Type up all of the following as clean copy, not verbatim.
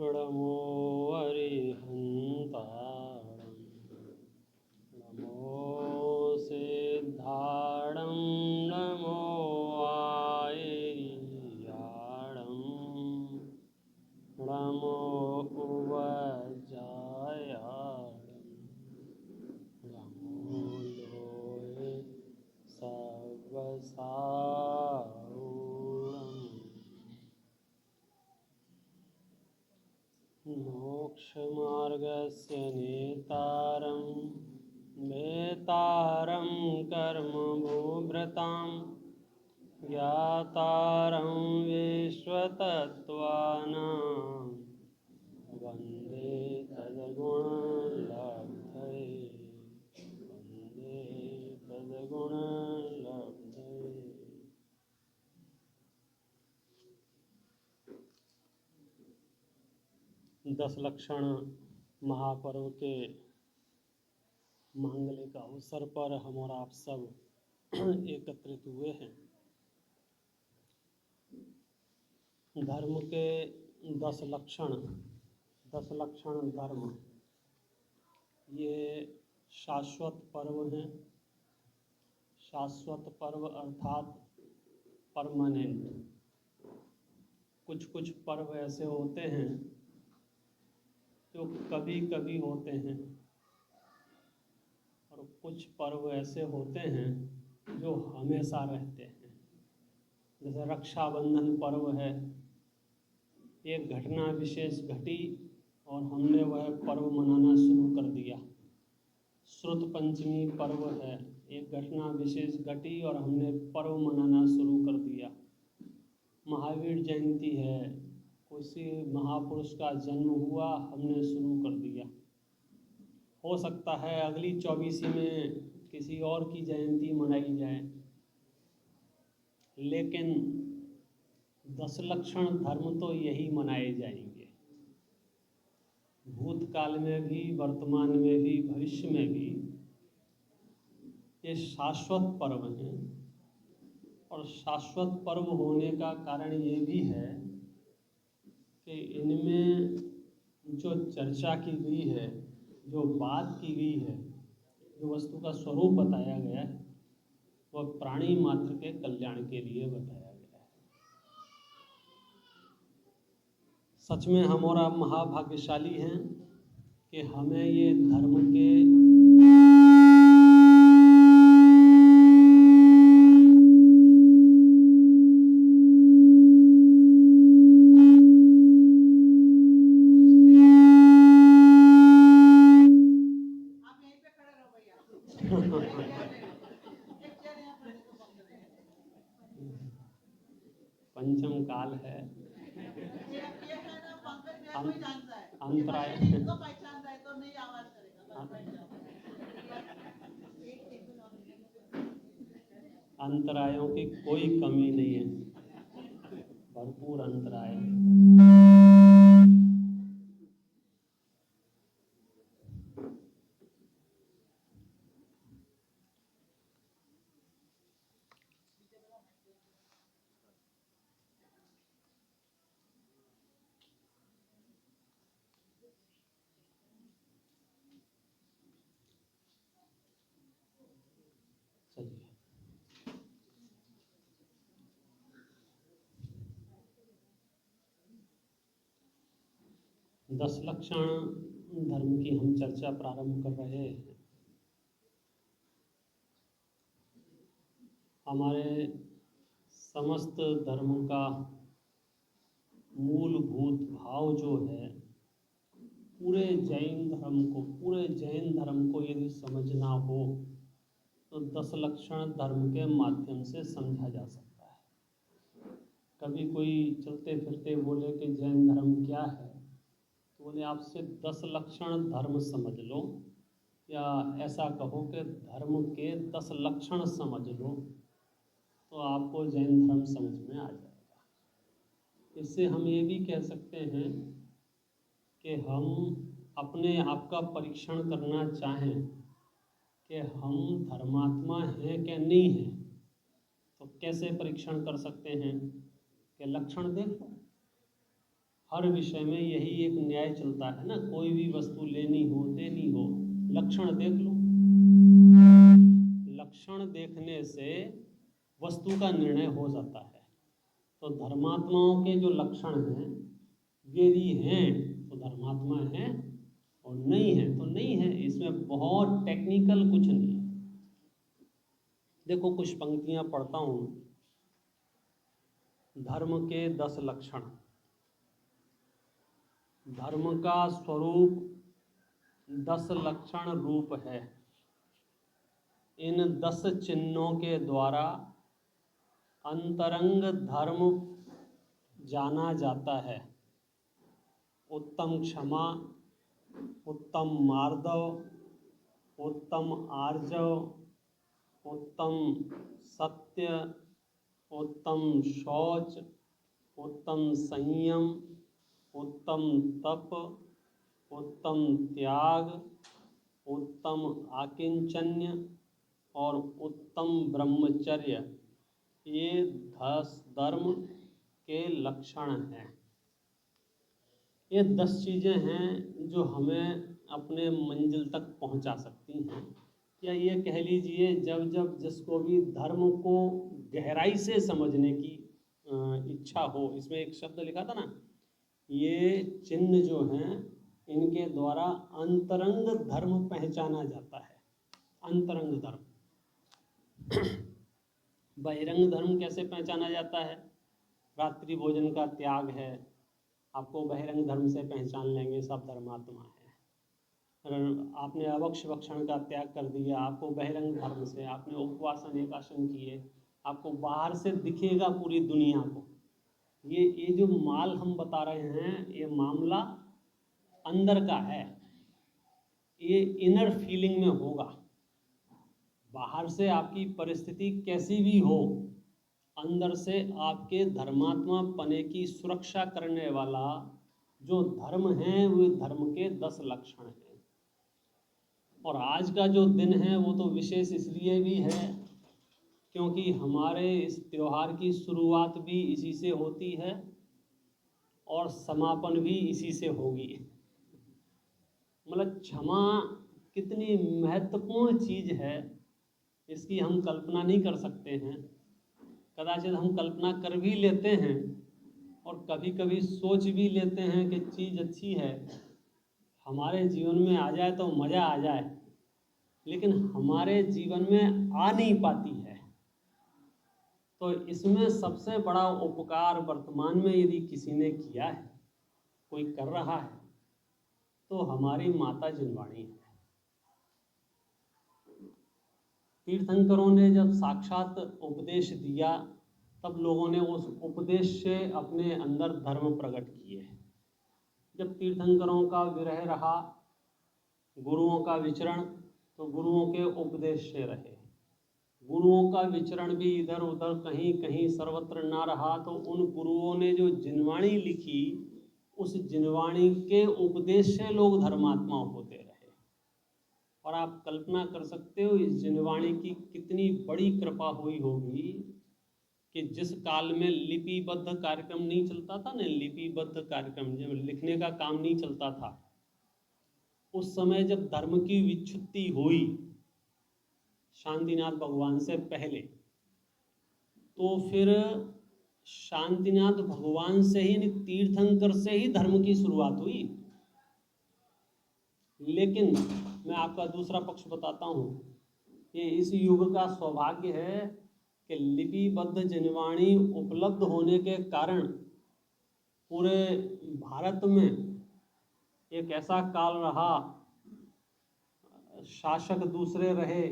नमो अरिहन्ताणं नमो सिद्धाणं नमो आयर्याणं नमो उवजायाणं नमो लोये सर्वसारूणम् मोक्षमार्गस्य नेतारं वेतारं कर्मभूभृतां ज्ञातारं विश्वतत्त्वानां वन्दे तद्गुणलब्धये वन्दे तद्गुणलब्धये। 10 लक्षण महापर्व के मांगलिक अवसर पर हम और आप सब एकत्रित हुए हैं। धर्म के 10 लक्षण धर्म, ये शाश्वत पर्व हैं। शाश्वत पर्व अर्थात परमानेंट। कुछ पर्व ऐसे होते हैं जो कभी कभी होते हैं और कुछ पर्व ऐसे होते हैं जो हमेशा रहते हैं। जैसे रक्षाबंधन पर्व है, एक घटना विशेष घटी और हमने वह पर्व मनाना शुरू कर दिया। श्रुत पंचमी पर्व है, एक घटना विशेष घटी और हमने पर्व मनाना शुरू कर दिया। महावीर जयंती है, किसी महापुरुष का जन्म हुआ, हमने शुरू कर दिया। हो सकता है अगली 24 में किसी और की जयंती मनाई जाए, लेकिन 10 लक्षण धर्म तो यही मनाए जाएंगे। भूतकाल में भी, वर्तमान में भी, भविष्य में भी ये शाश्वत पर्व हैं। और शाश्वत पर्व होने का कारण ये भी है कि इनमें जो चर्चा की गई है, जो बात की गई है, जो वस्तु का स्वरूप बताया गया है, वह प्राणी मात्र के कल्याण के लिए बताया गया है। सच में हम और आप महाभाग्यशाली हैं कि हमें ये धर्म के पंचम काल है, अंतराय अंतरायों की कोई कमी नहीं है, भरपूर अंतराय। चलिए, दस लक्षण धर्म की हम चर्चा प्रारंभ कर रहे हैं। हमारे समस्त धर्मों का मूलभूत भाव जो है, पूरे जैन धर्म को यदि समझना हो तो 10 लक्षण धर्म के माध्यम से समझा जा सकता है। कभी कोई चलते फिरते बोले कि जैन धर्म क्या है, तो बोले आपसे 10 लक्षण धर्म समझ लो, या ऐसा कहो कि धर्म के 10 लक्षण समझ लो, तो आपको जैन धर्म समझ में आ जाएगा। इससे हम ये भी कह सकते हैं कि हम अपने आप का परीक्षण करना चाहें कि हम धर्मात्मा हैं कि नहीं हैं, तो कैसे परीक्षण कर सकते हैं कि लक्षण देखो। हर विषय में यही एक न्याय चलता है ना, कोई भी वस्तु लेनी हो देनी हो, लक्षण देख लो। लक्षण देखने से वस्तु का निर्णय हो जाता है। तो धर्मात्माओं के जो लक्षण हैं, यदि हैं तो धर्मात्मा हैं और नहीं है तो नहीं है। इसमें बहुत टेक्निकल कुछ नहीं है। देखो कुछ पंक्तियां पढ़ता हूं। धर्म के 10 लक्षण। धर्म का स्वरूप 10 लक्षण रूप है। इन 10 चिन्हों के द्वारा अंतरंग धर्म जाना जाता है। उत्तम क्षमा, उत्तम मार्दव, उत्तम आर्जव, उत्तम सत्य, उत्तम शौच, उत्तम संयम, उत्तम तप, उत्तम त्याग, उत्तम आकिंचन्य और उत्तम ब्रह्मचर्य, ये 10 धर्म के लक्षण हैं। ये 10 चीज़ें हैं जो हमें अपने मंजिल तक पहुंचा सकती हैं। या ये कह लीजिए, जब जब जिसको भी धर्म को गहराई से समझने की इच्छा हो, इसमें एक शब्द लिखा था ना, ये चिन्ह जो हैं इनके द्वारा अंतरंग धर्म पहचाना जाता है। अंतरंग धर्म। बहिरंग धर्म कैसे पहचाना जाता है? रात्रि भोजन का त्याग है, आपको बहिरंग धर्म से पहचान लेंगे, सब धर्मात्मा है। अगर आपने अवक्ष भक्षण का त्याग कर दिया, आपको बहिरंग धर्म से, आपने उपवास अनेकासन किए, आपको बाहर से दिखेगा पूरी दुनिया को। ये जो माल हम बता रहे हैं, ये मामला अंदर का है, ये इनर फीलिंग में होगा। बाहर से आपकी परिस्थिति कैसी भी हो, अंदर से आपके धर्मात्मा पने की सुरक्षा करने वाला जो धर्म है, वो धर्म के 10 लक्षण हैं। और आज का जो दिन है वो तो विशेष इसलिए भी है क्योंकि हमारे इस त्योहार की शुरुआत भी इसी से होती है और समापन भी इसी से होगी। मतलब क्षमा कितनी महत्वपूर्ण चीज़ है, इसकी हम कल्पना नहीं कर सकते हैं। कदाचित हम कल्पना कर भी लेते हैं और कभी कभी सोच भी लेते हैं कि चीज़ अच्छी है, हमारे जीवन में आ जाए तो मज़ा आ जाए, लेकिन हमारे जीवन में आ नहीं पाती है। तो इसमें सबसे बड़ा उपकार वर्तमान में यदि किसी ने किया है, कोई कर रहा है, तो हमारी माता जिनवाणी है। तीर्थंकरों ने जब साक्षात उपदेश दिया, तब लोगों ने उस उपदेश से अपने अंदर धर्म प्रकट किए। जब तीर्थंकरों का विरह रहा, गुरुओं का विचरण, तो गुरुओं के उपदेश से रहे। गुरुओं का विचरण भी इधर उधर कहीं कहीं सर्वत्र ना रहा, तो उन गुरुओं ने जो जिनवाणी लिखी, उस जिनवाणी के उपदेश से लोग धर्मात्मा होते रहे। और आप कल्पना कर सकते हो इस जिनवाणी की कितनी बड़ी कृपा हुई होगी कि जिस काल में लिपिबद्ध कार्यक्रम नहीं चलता था ना, लिपिबद्ध कार्यक्रम जब लिखने का काम नहीं चलता था, उस समय जब धर्म की विच्छुत्ति हुई शांतिनाथ भगवान से पहले, तो फिर शांतिनाथ भगवान से ही, तीर्थंकर से ही धर्म की शुरुआत हुई। लेकिन मैं आपका दूसरा पक्ष बताता हूँ कि इस युग का सौभाग्य है कि लिपिबद्ध जिनवाणी उपलब्ध होने के कारण पूरे भारत में एक ऐसा काल रहा, शासक दूसरे रहे,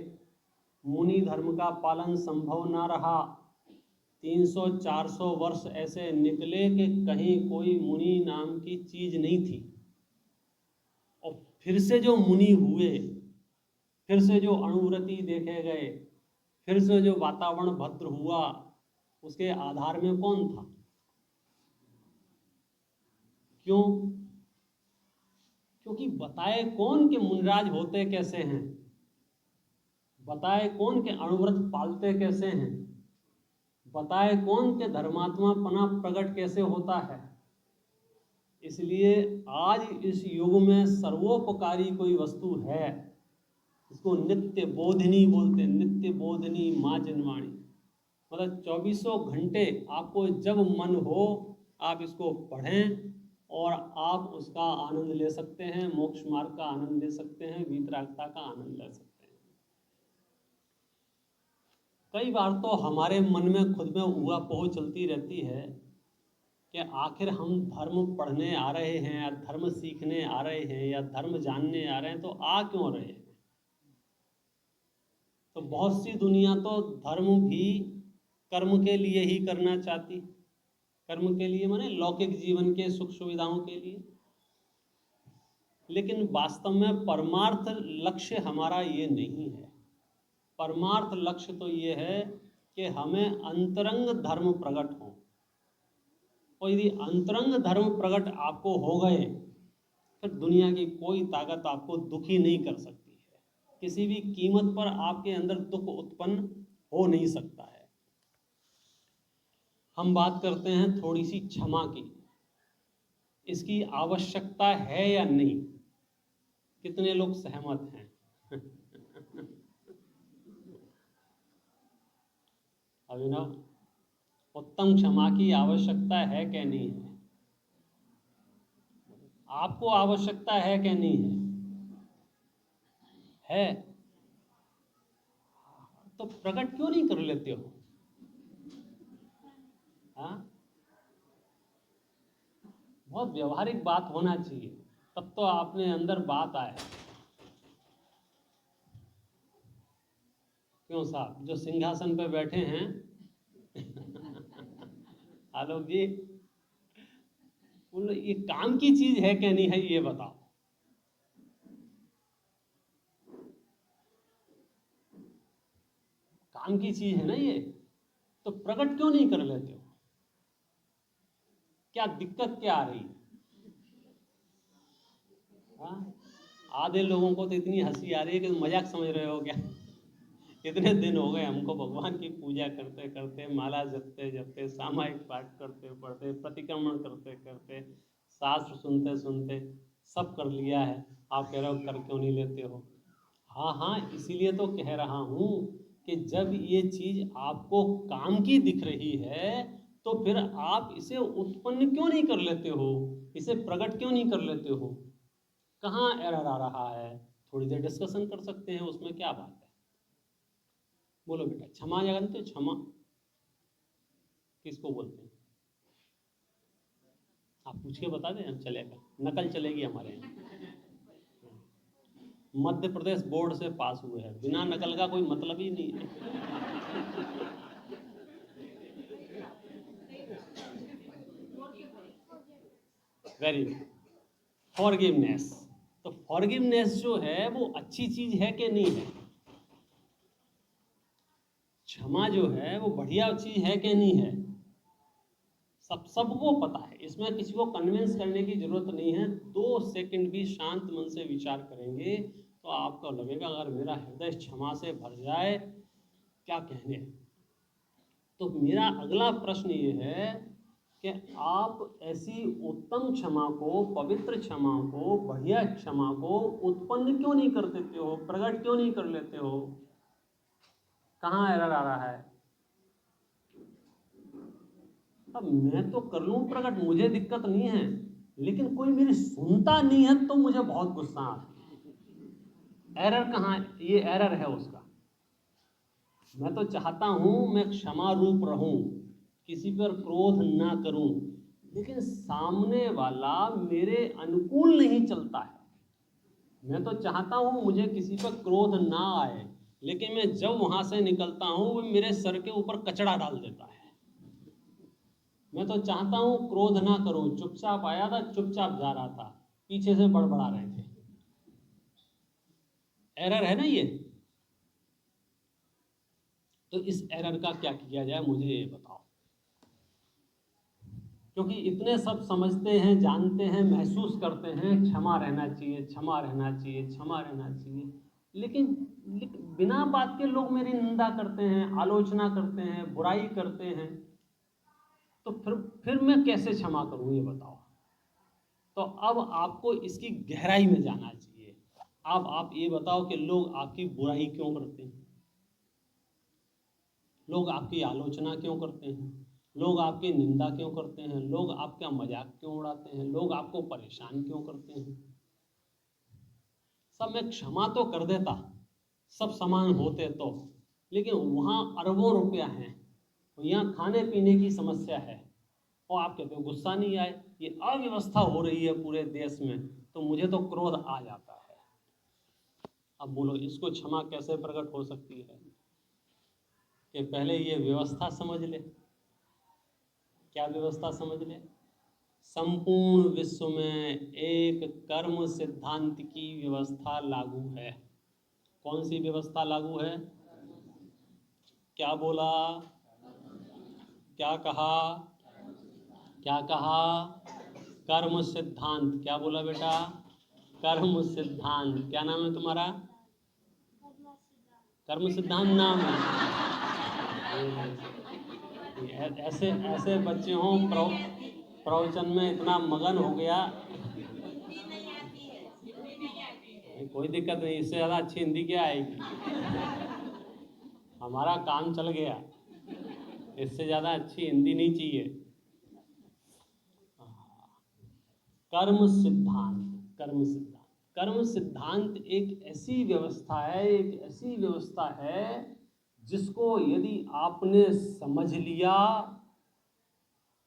मुनि धर्म का पालन संभव ना रहा। 300-400 वर्ष ऐसे निकले कि कहीं कोई मुनि नाम की चीज नहीं थी। और फिर से जो मुनि हुए, फिर से जो अणुव्रति देखे गए, फिर से जो वातावरण भद्र हुआ, उसके आधार में कौन था? क्यों? क्योंकि बताए कौन के मुनिराज होते कैसे हैं, बताए कौन के अणुव्रत पालते कैसे हैं, बताए कौन के धर्मात्मा पना प्रकट कैसे होता है। इसलिए आज इस युग में सर्वोपकारी कोई वस्तु है, इसको नित्य बोधिनी बोलते हैं, नित्य बोधिनी माँ जनवाणी। मतलब 24 घंटे आपको जब मन हो आप इसको पढ़ें और आप उसका आनंद ले सकते हैं, मोक्ष मार्ग का आनंद ले सकते हैं, वीतरागता का आनंद ले सकते हैं। कई बार तो हमारे मन में खुद में ऊहापोह चलती रहती है कि आखिर हम धर्म पढ़ने आ रहे हैं या धर्म सीखने आ रहे हैं या धर्म जानने आ रहे हैं, तो आ क्यों रहे हैं? तो बहुत सी दुनिया तो धर्म भी कर्म के लिए ही करना चाहती, कर्म के लिए माने लौकिक जीवन के सुख सुविधाओं के लिए। लेकिन वास्तव में परमार्थ लक्ष्य हमारा ये नहीं है। परमार्थ लक्ष्य तो ये है कि हमें अंतरंग धर्म प्रकट हो, और यदि अंतरंग धर्म प्रकट आपको हो गए फिर दुनिया की कोई ताकत आपको दुखी नहीं कर सकती है, किसी भी कीमत पर आपके अंदर दुख उत्पन्न हो नहीं सकता है। हम बात करते हैं थोड़ी सी क्षमा की, इसकी आवश्यकता है या नहीं? कितने लोग सहमत हैं? अभिनव, उत्तम क्षमा की आवश्यकता है क्या नहीं है? आपको आवश्यकता है क्या नहीं है? है तो प्रकट क्यों नहीं कर लेते हो? हाँ, बहुत व्यवहारिक बात होना चाहिए, तब तो आपने अंदर बात आए। क्यों साहब जो सिंहासन पे बैठे हैं आलोक जी, ये काम की चीज है क्या नहीं है ये बताओ। काम की चीज है ना ये, तो प्रकट क्यों नहीं कर लेते हो? क्या दिक्कत क्या आ रही है? हाँ, आधे लोगों को तो इतनी हंसी आ रही है कि मजाक समझ रहे हो क्या? इतने दिन हो गए हमको भगवान की पूजा करते करते, माला जपते जपते, सामायिक पाठ करते पढ़ते, प्रतिक्रमण करते करते, शास्त्र सुनते सुनते सब कर लिया है, आप कह रहे हो कर क्यों नहीं लेते हो? हाँ हाँ, इसीलिए तो कह रहा हूँ कि जब ये चीज आपको काम की दिख रही है तो फिर आप इसे उत्पन्न क्यों नहीं कर लेते हो, इसे प्रकट क्यों नहीं कर लेते हो? कहाँ एरर आ रहा है? थोड़ी देर डिस्कशन कर सकते हैं, उसमें क्या बात है? बोलो बेटा, क्षमा जानते हो? क्षमा किसको बोलते हैं? आप पूछ के बता दें, हम चलेगा, नकल चलेगी हमारे यहाँ। मध्य प्रदेश बोर्ड से पास हुए हैं, बिना नकल का कोई मतलब ही नहीं है। Very good, forgiveness. तो फॉरगिवनेस जो है वो अच्छी चीज है कि नहीं है? क्षमा जो है वो बढ़िया चीज है कि नहीं है? सबको पता है, इसमें किसी को कन्विंस करने की जरूरत नहीं है। 2 सेकंड भी शांत मन से विचार करेंगे तो आपको लगेगा अगर मेरा हृदय क्षमा से भर जाए, क्या कहने। तो मेरा अगला प्रश्न ये है कि आप ऐसी उत्तम क्षमा को, पवित्र क्षमा को, बढ़िया क्षमा को उत्पन्न क्यों नहीं कर देते हो, प्रकट क्यों नहीं कर लेते हो? कहाँ एरर आ रहा है? अब मैं तो कर लूँ प्रकट, मुझे दिक्कत नहीं है, लेकिन कोई मेरी सुनता नहीं है तो मुझे बहुत गुस्सा आता है। एरर कहाँ है? ये एरर है उसका। मैं तो चाहता हूँ मैं क्षमा रूप रहूँ, किसी पर क्रोध ना करूँ, लेकिन सामने वाला मेरे अनुकूल नहीं चलता है। मैं तो चाहता हूँ मुझे किसी पर क्रोध ना आए, लेकिन मैं जब वहाँ से निकलता हूँ वो मेरे सर के ऊपर कचड़ा डाल देता है। मैं तो चाहता हूँ क्रोध ना करूँ, चुपचाप आया था, चुपचाप जा रहा था, पीछे से बड़बड़ा रहे थे। एरर है ना ये? तो इस एरर का क्या किया जाए मुझे ये बताओ। क्योंकि इतने सब समझते हैं, जानते हैं, महसूस करते हैं क्षमा रहना चाहिए, क्षमा रहना चाहिए, क्षमा रहना चाहिए, लेकिन बिना बात के लोग मेरी निंदा करते हैं, आलोचना करते हैं, बुराई करते हैं, तो फिर मैं कैसे क्षमा करूं ये बताओ। तो अब आपको इसकी गहराई में जाना चाहिए। अब आप ये बताओ कि लोग आपकी बुराई क्यों करते हैं, लोग आपकी आलोचना क्यों करते हैं, लोग आपकी निंदा क्यों करते हैं, लोग आपका मजाक क्यों उड़ाते हैं, लोग आपको परेशान क्यों करते हैं। सब मैं क्षमा तो कर देता, सब समान होते तो, लेकिन वहाँ अरबों रुपया है, यहाँ खाने पीने की समस्या है, और आप कहते हो गुस्सा नहीं आए, ये अव्यवस्था हो रही है पूरे देश में, तो मुझे तो क्रोध आ जाता है। अब बोलो इसको क्षमा कैसे प्रकट हो सकती है? कि पहले ये व्यवस्था समझ ले। क्या व्यवस्था समझ ले? संपूर्ण विश्व में एक कर्म सिद्धांत की व्यवस्था लागू है। कौन सी व्यवस्था लागू है? क्या बोला? क्या कहा? क्या कहा? कर्म सिद्धांत। क्या बोला बेटा? कर्म सिद्धांत। क्या नाम है तुम्हारा? कर्म सिद्धांत नाम है। ऐसे ऐसे बच्चे हों प्रवचन में इतना मगन हो गया, कोई दिक्कत नहीं, इससे ज़्यादा अच्छी हिंदी क्या आएगी? हमारा काम चल गया, इससे ज़्यादा अच्छी हिंदी नहीं चाहिए। कर्म सिद्धांत। कर्म सिद्धांत। कर्म सिद्धांत एक ऐसी व्यवस्था है, एक ऐसी व्यवस्था है जिसको यदि आपने समझ लिया,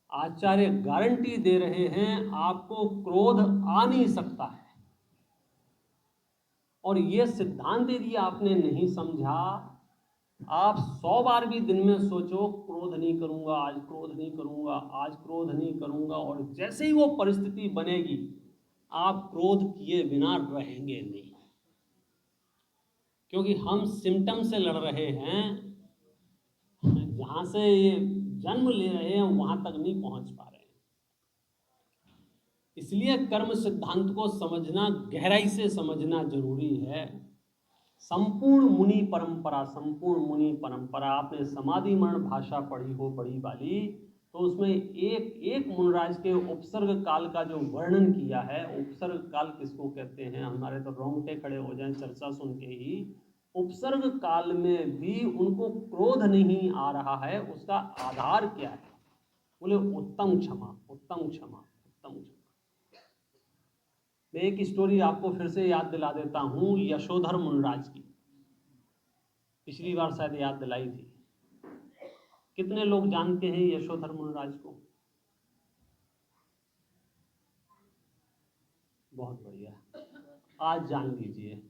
आचार्य गारंटी दे रहे हैं आपको क्रोध आ नहीं सकता है। और ये सिद्धांत यदि आपने नहीं समझा, आप 100 बार भी दिन में सोचो क्रोध नहीं करूंगा, आज क्रोध नहीं करूंगा, आज क्रोध नहीं करूंगा, और जैसे ही वो परिस्थिति बनेगी आप क्रोध किए बिना रहेंगे नहीं, क्योंकि हम सिम्टम से लड़ रहे हैं, जहां से ये जन्म ले रहे हैं वहां तक नहीं पहुंच पा रहे हैं। इसलिए कर्म सिद्धांत को समझना, गहराई से समझना जरूरी है। संपूर्ण मुनि परंपरा, संपूर्ण मुनि परंपरा, आपने समाधि मरण भाषा पढ़ी हो बड़ी वाली, तो उसमें एक एक मुनराज के उपसर्ग काल का जो वर्णन किया है, उपसर्ग काल किसको कहते हैं, हमारे तो रोंगटे खड़े हो जाएं चर्चा सुन के ही। उपसर्ग काल में भी उनको क्रोध नहीं आ रहा है, उसका आधार क्या है? बोले उत्तम क्षमा, उत्तम क्षमा, उत्तम क्षमा। मैं एक स्टोरी आपको फिर से याद दिला देता हूँ, यशोधर मुनराज की। पिछली बार शायद याद दिलाई थी। कितने लोग जानते हैं यशोधर मुनराज को? बहुत बढ़िया, आज जान लीजिए।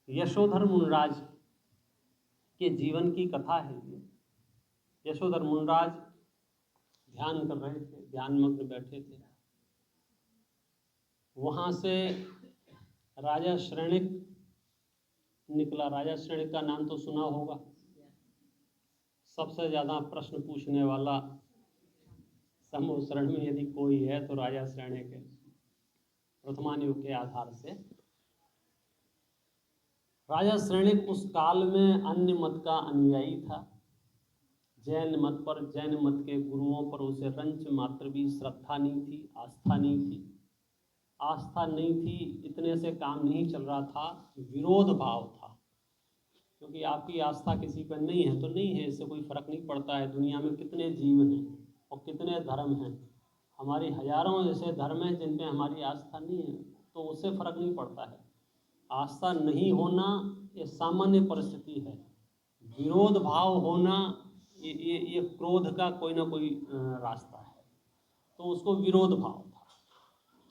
यशोधर मुनराज के जीवन की कथा है ये। यशोधर मुनराज ध्यान कर रहे थे, ध्यान मग्न बैठे थे। वहां से राजा श्रेणिक निकला। राजा श्रेणिक का नाम तो सुना होगा, सबसे ज्यादा प्रश्न पूछने वाला समूह शरण में यदि कोई है तो राजा श्रेणिक है। प्रथमायुग के आधार से राजा श्रेणिक उस काल में अन्य मत का अनुयायी था। जैन मत पर, जैन मत के गुरुओं पर उसे रंच मात्र भी श्रद्धा नहीं थी, आस्था नहीं थी। आस्था नहीं थी इतने से काम नहीं चल रहा था, विरोध भाव था। क्योंकि आपकी आस्था किसी पर नहीं है तो नहीं है, इससे कोई फर्क नहीं पड़ता है। दुनिया में कितने जीव हैं और कितने धर्म हैं, हमारी हजारों ऐसे धर्म हैं जिन पे हमारी आस्था नहीं है, तो उससे फर्क नहीं पड़ता है। आस्था नहीं होना ये सामान्य परिस्थिति है, विरोध भाव होना ये क्रोध का कोई ना कोई रास्ता है। तो उसको विरोध भाव था।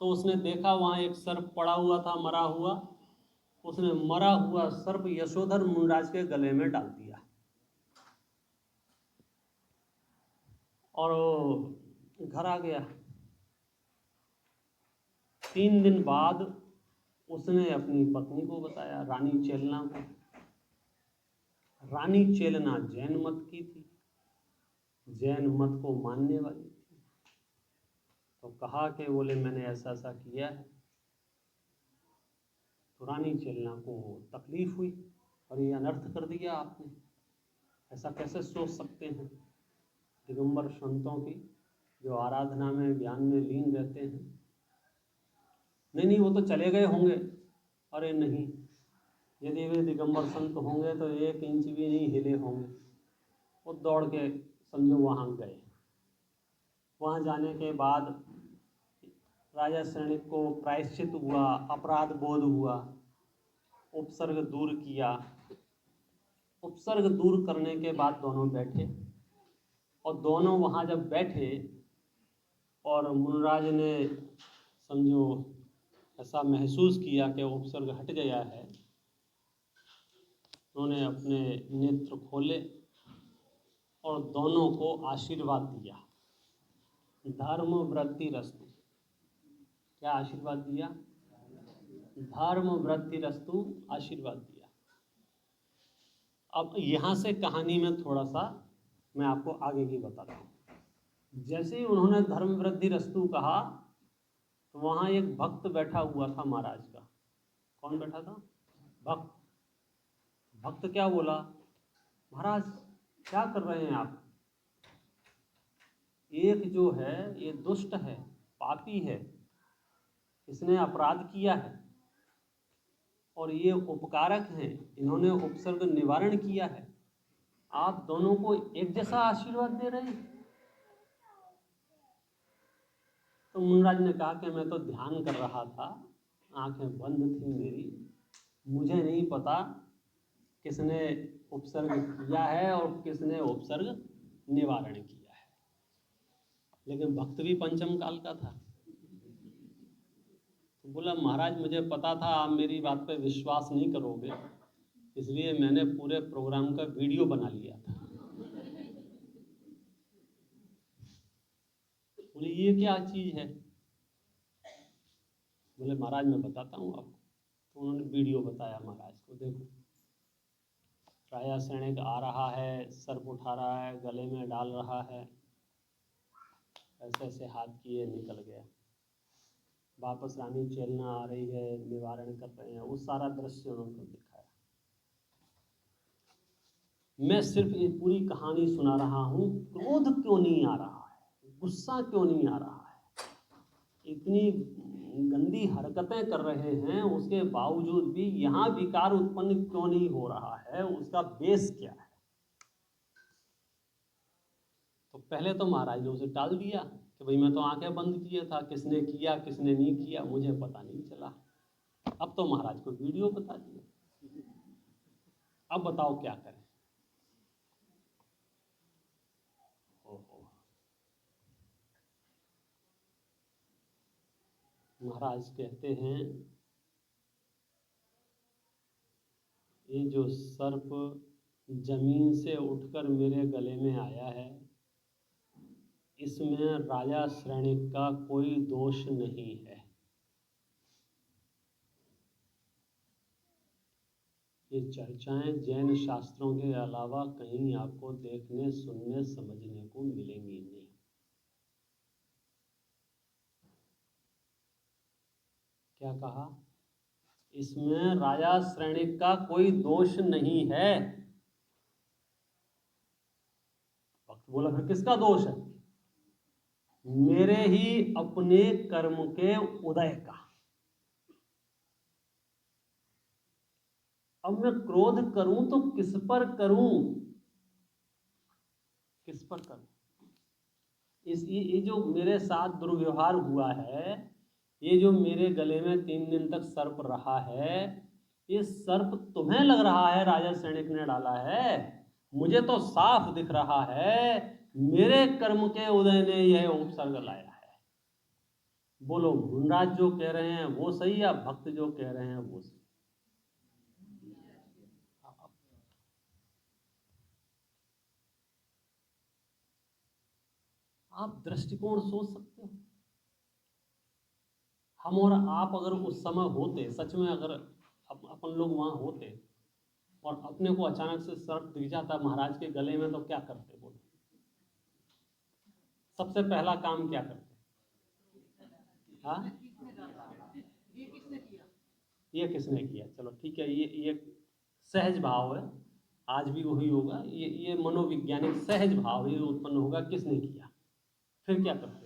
तो उसने देखा वहाँ एक सर्प पड़ा हुआ था, मरा हुआ। उसने मरा हुआ सर्प यशोधर मुनराज के गले में डाल दिया और घर आ गया। 3 दिन बाद उसने अपनी पत्नी को बताया, रानी चेलना को। रानी चेलना जैन मत की थी, जैन मत को मानने वाली थी। तो कहा कि बोले मैंने ऐसा ऐसा किया है। तो रानी चेलना को तकलीफ हुई, और ये अनर्थ कर दिया आपने, ऐसा कैसे सोच सकते हैं। दिगंबर संतों की जो आराधना में, ज्ञान में लीन रहते हैं, नहीं नहीं वो तो चले गए होंगे। अरे नहीं, यदि वे दिगंबर संत होंगे तो 1 इंच भी नहीं हिले होंगे। वो दौड़ के समझो वहाँ गए। वहाँ जाने के बाद राजा सैनिक को प्रायश्चित हुआ, अपराध बोध हुआ, उपसर्ग दूर किया। उपसर्ग दूर करने के बाद दोनों बैठे, और दोनों वहाँ जब बैठे और मुनराज ने समझो ऐसा महसूस किया कि उपसर्ग हट गया है, उन्होंने अपने नेत्र खोले और दोनों को आशीर्वाद दिया, धर्म वृद्धि रस्तु। क्या आशीर्वाद दिया? धर्म वृद्धि रस्तु आशीर्वाद दिया। अब यहाँ से कहानी में थोड़ा सा मैं आपको आगे की बताता हूँ। जैसे ही उन्होंने धर्म वृद्धि रस्तु कहा तो वहाँ एक भक्त बैठा हुआ था महाराज का। कौन बैठा था? भक्त। भक्त क्या बोला? महाराज क्या कर रहे हैं आप? एक जो है ये दुष्ट है, पापी है, इसने अपराध किया है, और ये उपकारक हैं, इन्होंने उपसर्ग निवारण किया है। आप दोनों को एक जैसा आशीर्वाद दे रहे हैं। तो मुनराज ने कहा कि मैं तो ध्यान कर रहा था, आंखें बंद थी मेरी, मुझे नहीं पता किसने उपसर्ग किया है और किसने उपसर्ग निवारण किया है। लेकिन भक्त भी पंचम काल का था। तो बोला महाराज मुझे पता था आप मेरी बात पे विश्वास नहीं करोगे, इसलिए मैंने पूरे प्रोग्राम का वीडियो बना लिया था। बोले ये क्या चीज़ है? बोले महाराज मैं बताता हूँ आपको। तो उन्होंने वीडियो बताया महाराज को, देखो राजा सैनिक आ रहा है, सर्प उठा रहा है, गले में डाल रहा है, ऐसे ऐसे हाथ किए, निकल गया। वापस रानी चेलना आ रही है, निवारण कर रहे हैं, वो सारा दृश्य उन्होंने दिखाया। मैं सिर्फ ये पूरी कहानी सुना रहा हूँ, क्रोध क्यों नहीं आ रहा है, गुस्सा क्यों नहीं आ रहा है, इतनी गंदी हरकतें कर रहे हैं, उसके बावजूद भी यहाँ विकार उत्पन्न क्यों नहीं हो रहा है, उसका बेस क्या है? तो पहले तो महाराज ने उसे टाल दिया कि भाई मैं तो आंखें बंद किया था, किसने किया किसने नहीं किया मुझे पता नहीं चला। अब तो महाराज को वीडियो बता दिया, अब बताओ क्या करें। ओहो, महाराज कहते हैं ये जो सर्प जमीन से उठकर मेरे गले में आया है, इसमें राजा श्रेणिक का कोई दोष नहीं है। ये चर्चाएं जैन शास्त्रों के अलावा कहीं आपको देखने, सुनने, समझने को मिलेंगी नहीं। क्या कहा? इसमें राजा श्रेणिक का कोई दोष नहीं है। भक्त बोला फिर किसका दोष है? मेरे ही अपने कर्म के उदय का। अब मैं क्रोध करूं तो किस पर करूं? किस पर करूं? ये जो मेरे साथ दुर्व्यवहार हुआ है, ये जो मेरे गले में 3 दिन तक सर्प रहा है, ये सर्प तुम्हें लग रहा है राजा सैनिक ने डाला है, मुझे तो साफ दिख रहा है मेरे कर्म के उदय ने यह उपसर्ग लाया है। बोलो मुनराज जो कह रहे हैं वो सही या भक्त जो कह रहे हैं वो सही? आप दृष्टिकोण सोच सकते हो। हम और आप अगर उस समय होते, सच में अगर अपन लोग वहां होते और अपने को अचानक से सर्प दिख जाता महाराज के गले में, तो क्या करते? बोलो सबसे पहला काम क्या करते? हाँ, ये किसने किया? चलो ठीक है, ये सहज भाव है, आज भी वही होगा। ये मनोवैज्ञानिक सहज भाव ये उत्पन्न होगा, किसने किया? फिर क्या करते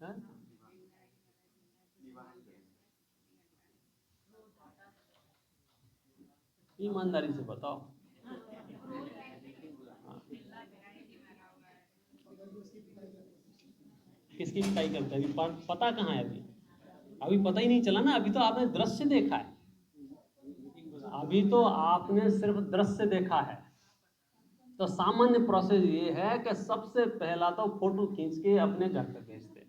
हैं? ईमानदारी से बताओ। हाँ। किसकी पिटाई करते हैं? अभी पता कहाँ है? अभी पता ही नहीं चला ना, अभी तो आपने दृश्य देखा है, अभी तो आपने सिर्फ दृश्य देखा है। तो सामान्य प्रोसेस ये है कि सबसे पहला तो फोटो खींच के अपने घर पे भेजते हैं।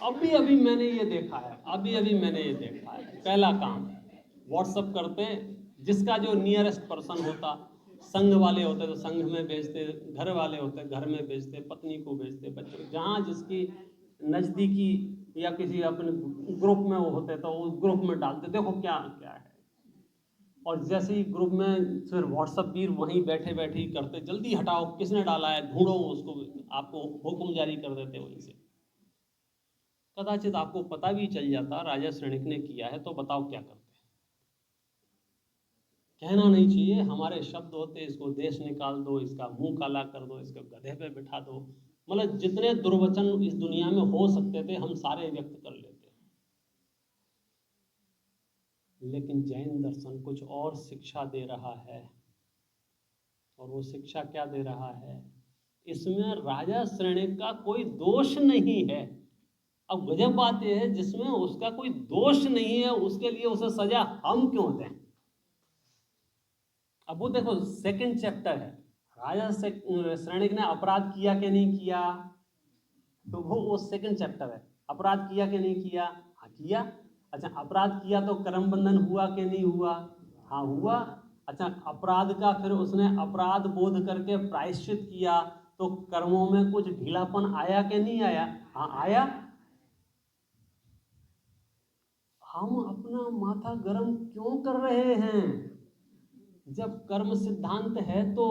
अभी अभी मैंने ये देखा है, पहला काम व्हाट्सएप करते, जिसका जो नियरेस्ट पर्सन होता, संघ वाले होते तो संघ में भेजते, घर वाले होते घर में भेजते, पत्नी को भेजते, बच्चों, जहाँ जिसकी नज़दीकी या किसी अपने ग्रुप में वो होते तो उस ग्रुप में डालते, देखो क्या क्या है। और जैसे ही ग्रुप में फिर व्हाट्सएप भी वहीं बैठे बैठे ही करते, जल्दी हटाओ, किसने डाला है, ढूंढो उसको, आपको हुक्म जारी कर देते वहीं से। कदाचित आपको पता भी चल जाता राजा श्रेणिक ने किया है, तो बताओ क्या करते। कहना नहीं चाहिए, हमारे शब्द होते, इसको देश निकाल दो, इसका मुंह काला कर दो, इसको गधे पे बिठा दो, मतलब जितने दुर्वचन इस दुनिया में हो सकते थे हम सारे व्यक्त कर लेते। लेकिन जैन दर्शन कुछ और शिक्षा दे रहा है, और वो शिक्षा क्या दे रहा है, इसमें राजा श्रेणिक का कोई दोष नहीं है। अब गजब बात यह है, जिसमें उसका कोई दोष नहीं है उसके लिए उसे सजा हम क्यों दें। अब वो देखो सेकंड चैप्टर है, राजा श्रेणिक ने अपराध किया कि नहीं किया, तो वो सेकंड चैप्टर है। अपराध किया कि नहीं किया? हाँ किया। अच्छा, अपराध किया तो कर्म बंधन हुआ कि नहीं हुआ? हाँ हुआ। अच्छा, अपराध का फिर उसने अपराध बोध करके प्रायश्चित किया, तो कर्मों में कुछ ढीलापन आया कि नहीं आया? हाँ आया। हम अपना माथा गर्म क्यों कर रहे हैं जब कर्म सिद्धांत है? तो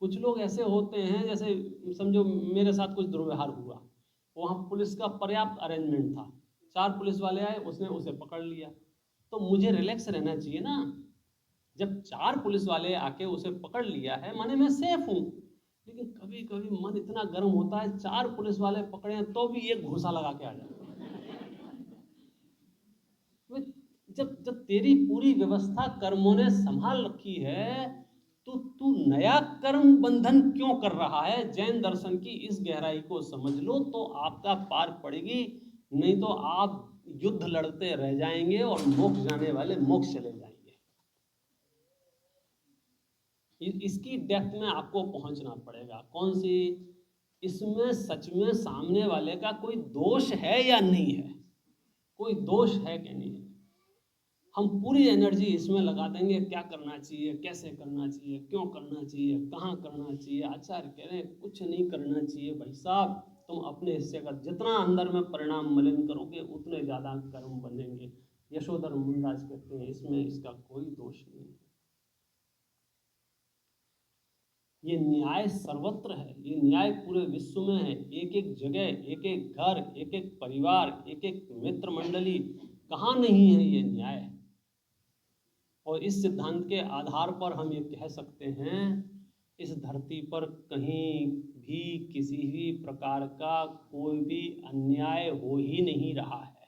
कुछ लोग ऐसे होते हैं, जैसे समझो मेरे साथ कुछ दुर्व्यवहार हुआ, वहाँ पुलिस का पर्याप्त अरेंजमेंट था, 4 पुलिस वाले आए, उसने उसे पकड़ लिया, तो मुझे रिलैक्स रहना चाहिए ना। जब 4 पुलिस वाले आके उसे पकड़ लिया है, माने मैं सेफ हूँ। लेकिन कभी कभी मन इतना गर्म होता है, 4 पुलिस वाले पकड़े हैं तो भी एक घूसा लगा के आ जाए। जब जब तेरी पूरी व्यवस्था कर्मों ने संभाल रखी है, तो तू नया कर्म बंधन क्यों कर रहा है? जैन दर्शन की इस गहराई को समझ लो तो आपका पार पड़ेगी, नहीं तो आप युद्ध लड़ते रह जाएंगे और मोक्ष जाने वाले मोक्ष चले जाएंगे। इसकी डेप्थ में आपको पहुंचना पड़ेगा। कौन सी? इसमें सच में सामने वाले का कोई दोष है या नहीं है, कोई दोष है कि नहीं है। हम पूरी एनर्जी इसमें लगा देंगे, क्या करना चाहिए, कैसे करना चाहिए, क्यों करना चाहिए, कहाँ करना चाहिए। आचार्य कह रहे हैं कुछ नहीं करना चाहिए भाई साहब, तुम अपने हिस्से का जितना अंदर में परिणाम मलिन करोगे उतने ज़्यादा कर्म बनेंगे। यशोधर मुनिराज कहते हैं इसमें इसका कोई दोष नहीं है। ये न्याय सर्वत्र है, ये न्याय पूरे विश्व में है, एक एक जगह, एक एक घर, एक एक परिवार, एक एक मित्र मंडली, कहाँ नहीं है ये न्याय। और इस सिद्धांत के आधार पर हम ये कह सकते हैं, इस धरती पर कहीं भी किसी भी प्रकार का कोई भी अन्याय हो ही नहीं रहा है।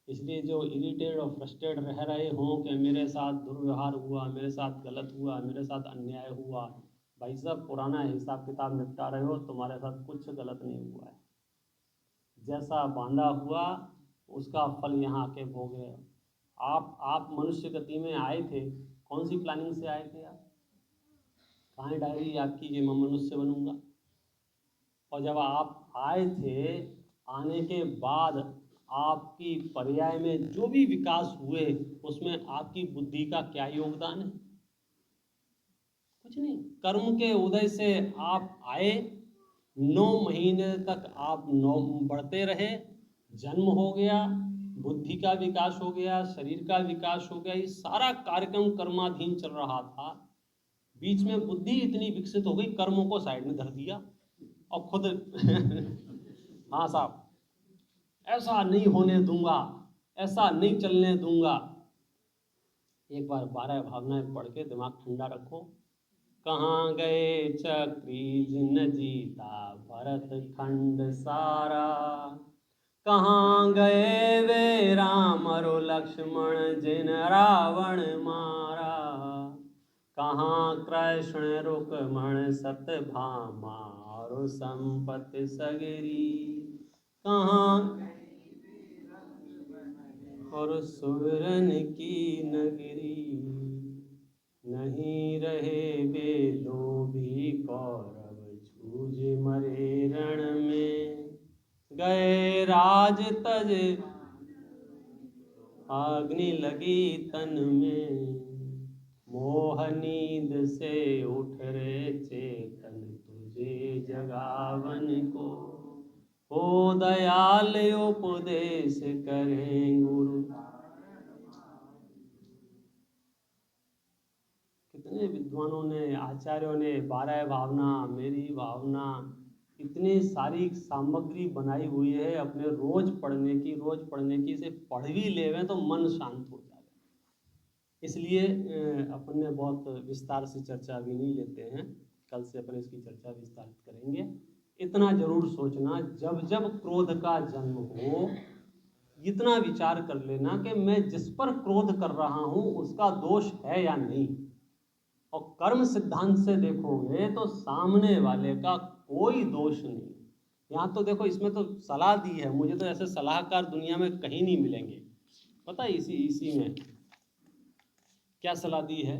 इसलिए जो इरिटेट और फ्रस्ट्रेट रह रहे हों कि मेरे साथ दुर्व्यवहार हुआ, मेरे साथ गलत हुआ, मेरे साथ अन्याय हुआ, भाई साहब पुराना हिसाब किताब निपटा रहे हो, तुम्हारे साथ कुछ गलत नहीं हुआ है। जैसा बांधा हुआ उसका फल यहाँ आके भोग रहे हो। आप मनुष्य गति में आए थे, कौन सी प्लानिंग से आए थे आप? कहाँ है डायरी आपकी कि मैं मनुष्य बनूंगा? और जब आप आए थे, आने के बाद आपकी पर्याय में जो भी विकास हुए, उसमें आपकी बुद्धि का क्या योगदान है? कुछ नहीं। कर्म के उदय से आप आए, 9 महीने तक आप बढ़ते रहे, जन्म हो गया, बुद्धि का विकास हो गया, शरीर का विकास हो गया, ये सारा कार्यक्रम कर्माधीन चल रहा था। बीच में बुद्धि इतनी विकसित हो गई, कर्मों को साइड में धर दिया और खुद हाँ साहब, ऐसा नहीं होने दूंगा, ऐसा नहीं चलने दूंगा। एक बार 12 भावनाएं पढ़ के दिमाग ठंडा रखो। कहाँ गए चक्री जिन जीता भरत खंड सारा, कहाँ गए वे राम और लक्ष्मण जिन रावण मारा, कहाँ कृष्ण रुक्मण सत्यभामा और संपत्ति सगरी, कहाँ और सुरन की नगरी, नहीं रहे वे लोभी कौरव जूझ मरे रण में, गए राज तज अग्नि लगी तन में, मोह नींद से उठ रे चेतन तुझे जगावन को, हो दयाल उपदेश करें गुरु। कितने विद्वानों ने, आचार्यों ने 12 भावना, मेरी भावना, इतनी सारी सामग्री बनाई हुई है अपने रोज पढ़ने की से पढ़ भी लेवे तो मन शांत हो जाए। इसलिए अपन ने बहुत विस्तार से चर्चा भी नहीं लेते हैं, कल से अपन इसकी चर्चा विस्तारित करेंगे। इतना जरूर सोचना, जब जब क्रोध का जन्म हो इतना विचार कर लेना कि मैं जिस पर क्रोध कर रहा हूं उसका दोष है या नहीं। और कर्म सिद्धांत से देखोगे तो सामने वाले का कोई दोष नहीं। यहाँ तो देखो, इसमें तो सलाह दी है, मुझे तो ऐसे सलाहकार दुनिया में कहीं नहीं मिलेंगे। पता है इसी में क्या सलाह दी है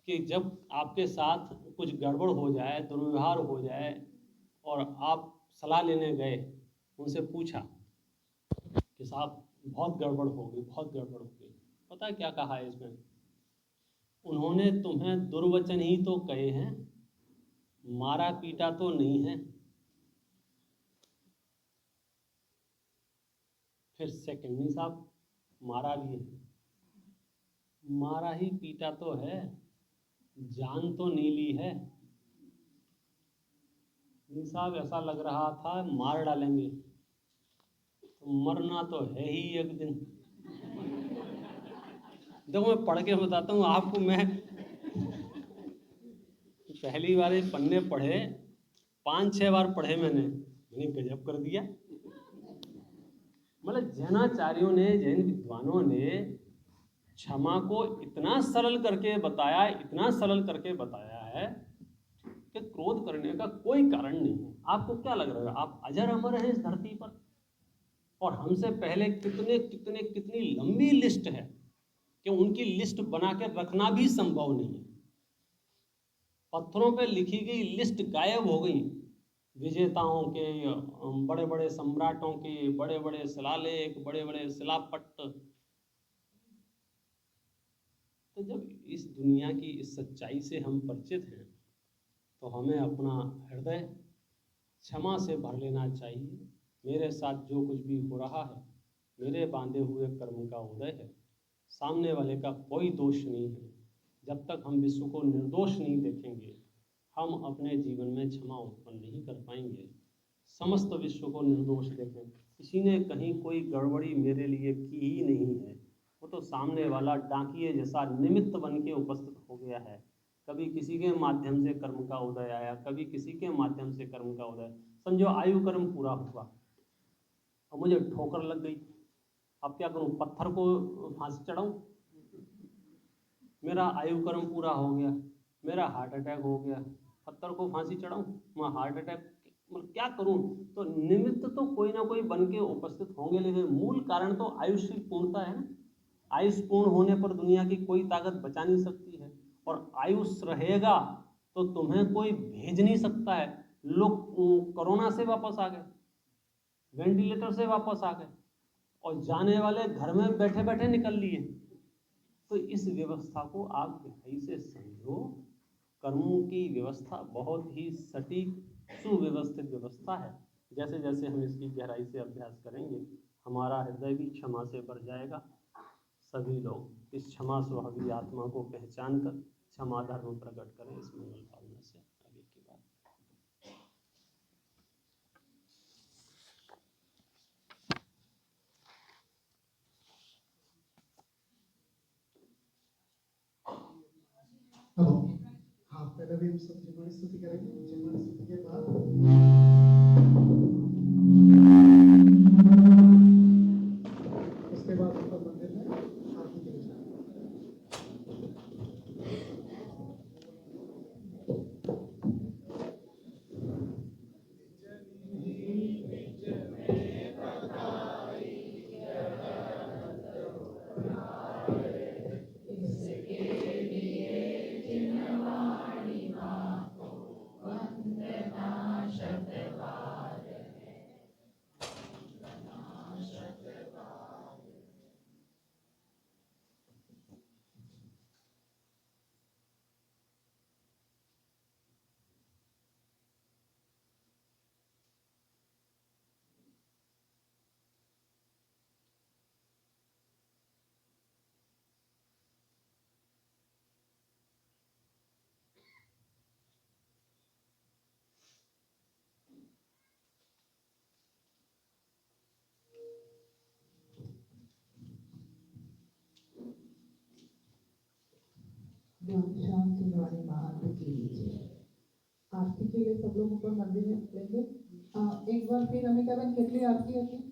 कि जब आपके साथ कुछ गड़बड़ हो जाए, दुर्व्यवहार हो जाए और आप सलाह लेने गए, उनसे पूछा कि साहब बहुत गड़बड़ हो गई, बहुत गड़बड़ हो गई, पता है क्या कहा है इसमें? उन्होंने तुम्हें दुर्वचन ही तो कहे हैं, मारा पीटा तो नहीं है। फिर सेकंड नहीं साहब, मारा भी है, मारा ही पीटा तो है, जान तो नहीं ली है। नहीं साहब, ऐसा लग रहा था मार डालेंगे, तो मरना तो है ही एक दिन। देखो मैं पढ़ के बताता हूँ आपको, मैं पहली बार ये पन्ने पढ़े, 5-6 बार पढ़े मैंने गजब कर दिया। मतलब जैनाचार्यों ने, जैन विद्वानों ने क्षमा को इतना सरल करके बताया, इतना सरल करके बताया है कि क्रोध करने का कोई कारण नहीं है। आपको क्या लग रहा है, आप अजर अमर हैं इस धरती पर, और हमसे पहले कितनी लंबी लिस्ट है कि उनकी लिस्ट बना के रखना भी संभव नहीं है। पत्थरों पे लिखी गई लिस्ट गायब हो गई, विजेताओं के, बड़े बड़े सम्राटों के, बड़े बड़े शिलालेख, बड़े बड़े शिलापट्ट। तो जब इस दुनिया की इस सच्चाई से हम परिचित हैं तो हमें अपना हृदय क्षमा से भर लेना चाहिए। मेरे साथ जो कुछ भी हो रहा है मेरे बांधे हुए कर्म का उदय है, सामने वाले का कोई दोष नहीं है। जब तक हम विश्व को निर्दोष नहीं देखेंगे हम अपने जीवन में क्षमा उत्पन्न नहीं कर पाएंगे। समस्त विश्व को निर्दोष देखें, किसी ने कहीं कोई गड़बड़ी मेरे लिए की ही नहीं है, वो तो सामने वाला डाकिए जैसा निमित्त बन के उपस्थित हो गया है। कभी किसी के माध्यम से कर्म का उदय आया, कभी किसी के माध्यम से कर्म का उदय। समझो आयु कर्म पूरा हुआ और मुझे ठोकर लग गई, अब क्या करूं? पत्थर को फांसी चढ़ाऊं? मेरा आयु कर्म पूरा हो गया, मेरा हार्ट अटैक हो गया, पत्थर को फांसी चढ़ाऊं? मैं हार्ट अटैक मतलब क्या करूं? तो निमित्त तो कोई ना कोई बन के उपस्थित होंगे, लेकिन मूल कारण तो आयुष की पूर्णता है ना। आयुष पूर्ण होने पर दुनिया की कोई ताकत बचा नहीं सकती है, और आयुष रहेगा तो तुम्हें कोई भेज नहीं सकता है। लोग कोरोना से वापस आ गए, वेंटिलेटर से वापस आ गए, और जाने वाले घर में बैठे बैठे निकल लिए। तो इस व्यवस्था को आप गहराई से समझो। कर्मों की व्यवस्था बहुत ही सटीक सुव्यवस्थित व्यवस्था है। जैसे जैसे हम इसकी गहराई से अभ्यास करेंगे हमारा हृदय भी क्षमा से भर जाएगा। सभी लोग इस क्षमा स्वभावी आत्मा को पहचान कर क्षमा धर्म प्रकट करें। इस मंगल भावना से आगे की बात। हाँ, पहले भी हम सब जयमाला स्तुति करेंगे। जयमाला स्तुति के बाद शांति वाणी महात्मा की लीजिए। आरती के लिए सब लोग ऊपर मंदिर में लेंगे। एक बार फिर अमिता बहन कितनी आरती होती?